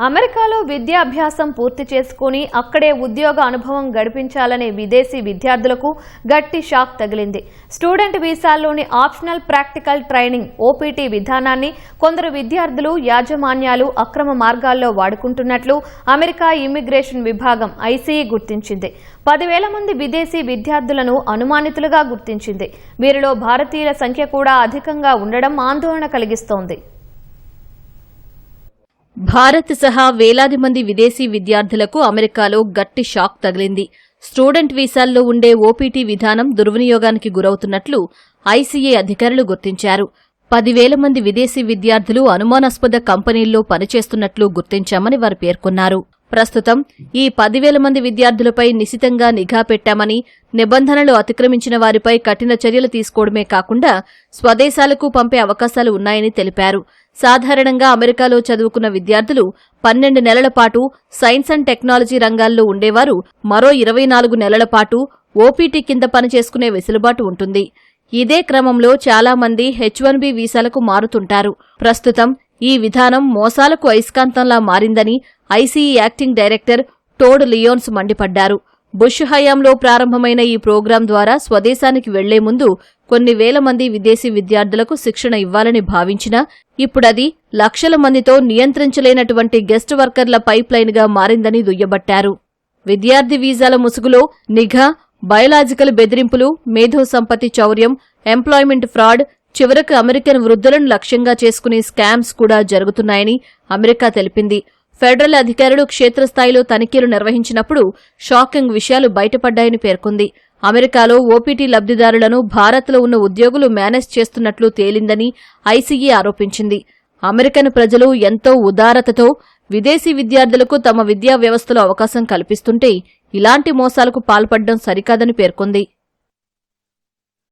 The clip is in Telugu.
అమెరికాలో విద్యాభ్యాసం పూర్తి చేసుకుని అక్కడే ఉద్యోగ అనుభవం గడిపించాలనే విదేశీ విద్యార్థులకు గట్టి షాక్ తగిలింది. స్టూడెంట్ వీసాల్లోని ఆప్షనల్ ప్రాక్టికల్ ట్రైనింగ్ ఓపీటీ విధానాన్ని కొందరు విద్యార్థులు యాజమాన్యాలు అక్రమ మార్గాల్లో వాడుకుంటున్నట్లు అమెరికా ఇమ్మిగ్రేషన్ విభాగం ఐసీఈ గుర్తించింది. 10,000 మంది విదేశీ విద్యార్థులను అనుమానితులుగా గుర్తించింది. వీరిలో భారతీయుల సంఖ్య కూడా అధికంగా ఉండడం ఆందోళన కలిగిస్తోంది. భారత్ సహా వేలాది మంది విదేశీ విద్యార్థులకు అమెరికాలో గట్టి షాక్ తగిలింది. స్టూడెంట్ వీసాల్లో ఉండే ఓపీటీ విధానం దుర్వినియోగానికి గురవుతున్నట్లు ఐసీఏ అధికారులు గుర్తించారు. 10,000 మంది విదేశీ విద్యార్థులు అనుమానాస్పద కంపెనీల్లో పనిచేస్తున్నట్లు గుర్తించామని వారు పేర్కొన్నారు. ప్రస్తుతం ఈ 10,000 మంది విద్యార్థులపై నిశితంగా నిఘా పెట్టామని, నిబంధనలు అతిక్రమించిన వారిపై కఠిన చర్యలు తీసుకోవడమే కాకుండా స్వదేశాలకు పంపే అవకాశాలు ఉన్నాయని తెలిపారు. సాధారణంగా అమెరికాలో చదువుకున్న విద్యార్థులు 12 నెలల పాటు సైన్స్ అండ్ టెక్నాలజీ రంగాల్లో ఉండేవారు మరో 24 నెలల పాటు ఓపీటీ కింద పనిచేసుకునే వెసులుబాటు ఉంటుంది. ఇదే క్రమంలో చాలా మంది H-1B వీసాలకు మారుతుంటారు. ప్రస్తుతం ఈ విధానం మోసాలకు అయస్కాంతంలా మారిందని ఐసీఈ యాక్టింగ్ డైరెక్టర్ టోడ్ లియోన్స్ మండిపడ్డారు. బుష్ హయాంలో ప్రారంభమైన ఈ ప్రోగ్రాం ద్వారా స్వదేశానికి వెళ్లే ముందు కొన్ని వేల మంది విదేశీ విద్యార్థులకు శిక్షణ ఇవ్వాలని భావించినా ఇప్పుడది లక్షల మందితో నియంత్రించలేనటువంటి గెస్ట్ వర్కర్ల పైప్లైన్గా మారిందని దుయ్యబట్టారు. విద్యార్థి వీసాల ముసుగులో నిఘా, బయోలాజికల్ బెదిరింపులు, మేధో సంపత్తి చౌర్యం, ఎంప్లాయ్మెంట్ ఫ్రాడ్, చివరకు అమెరికన్ వృద్ధులను లక్ష్యంగా చేసుకునే స్కామ్స్ కూడా జరుగుతున్నాయని అమెరికా తెలిపింది. ఫెడరల్ అధికారులు క్షేత్రస్థాయిలో తనిఖీలు నిర్వహించినప్పుడు షాకింగ్ విషయాలు బయటపడ్డాయని పేర్కొంది. అమెరికాలో ఓపీటీ లబ్దిదారులను భారత్లో ఉన్న ఉద్యోగులు మేనేజ్ చేస్తున్నట్లు తేలిందని ఐసీఈ ఆరోపించింది. అమెరికన్ ప్రజలు ఎంతో ఉదారతతో విదేశీ విద్యార్థులకు తమ విద్యా వ్యవస్థలో అవకాశం కల్పిస్తుంటే ఇలాంటి మోసాలకు పాల్పడడం సరికాదని పేర్కొంది.